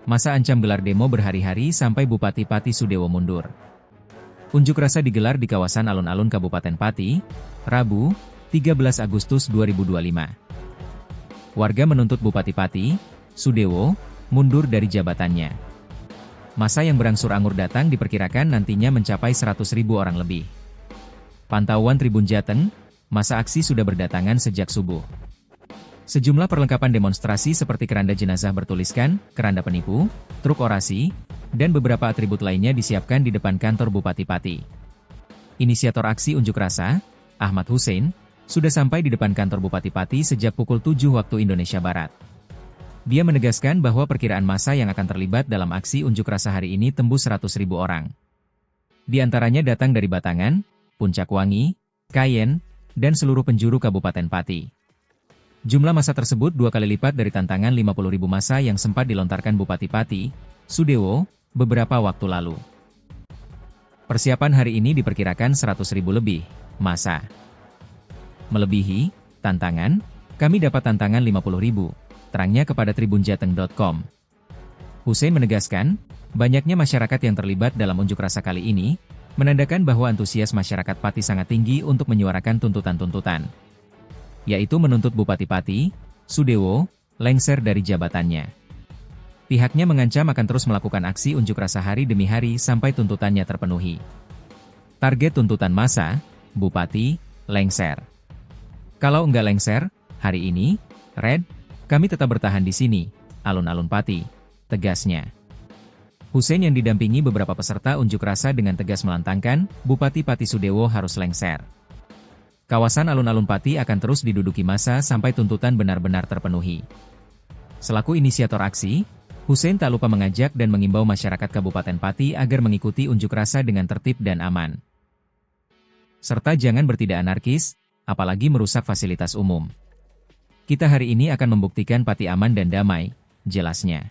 Massa ancam gelar demo berhari-hari sampai Bupati Pati Sudewo mundur. Unjuk rasa digelar di kawasan alun-alun Kabupaten Pati, Rabu, 13 Agustus 2025. Warga menuntut Bupati Pati, Sudewo, mundur dari jabatannya. Massa yang berangsur-angsur datang diperkirakan nantinya mencapai 100.000 orang lebih. Pantauan Tribun Jateng, massa aksi sudah berdatangan sejak subuh. Sejumlah perlengkapan demonstrasi seperti keranda jenazah bertuliskan, keranda penipu, truk orasi, dan beberapa atribut lainnya disiapkan di depan kantor Bupati Pati. Inisiator aksi unjuk rasa, Ahmad Hussein, sudah sampai di depan kantor Bupati Pati sejak pukul 7 waktu Indonesia Barat. Dia menegaskan bahwa perkiraan massa yang akan terlibat dalam aksi unjuk rasa hari ini tembus 100.000 orang. Di antaranya datang dari Batangan, Puncak Wangi, Kayen, dan seluruh penjuru Kabupaten Pati. Jumlah massa tersebut 2 kali lipat dari tantangan 50.000 massa yang sempat dilontarkan Bupati Pati, Sudewo, beberapa waktu lalu. Persiapan hari ini diperkirakan 100.000 lebih massa. Melebihi tantangan, kami dapat tantangan 50.000, terangnya kepada tribunjateng.com. Hussein menegaskan, banyaknya masyarakat yang terlibat dalam unjuk rasa kali ini, menandakan bahwa antusias masyarakat Pati sangat tinggi untuk menyuarakan tuntutan-tuntutan, yaitu menuntut Bupati Pati, Sudewo, lengser dari jabatannya. Pihaknya mengancam akan terus melakukan aksi unjuk rasa hari demi hari sampai tuntutannya terpenuhi. Target tuntutan massa, Bupati, lengser. Kalau enggak lengser, hari ini, Red, kami tetap bertahan di sini, alun-alun Pati, tegasnya. Hussein yang didampingi beberapa peserta unjuk rasa dengan tegas melantangkan, Bupati Pati Sudewo harus lengser. Kawasan alun-alun Pati akan terus diduduki massa sampai tuntutan benar-benar terpenuhi. Selaku inisiator aksi, Hussein tak lupa mengajak dan mengimbau masyarakat Kabupaten Pati agar mengikuti unjuk rasa dengan tertib dan aman. Serta jangan bertindak anarkis, apalagi merusak fasilitas umum. Kita hari ini akan membuktikan Pati aman dan damai, jelasnya.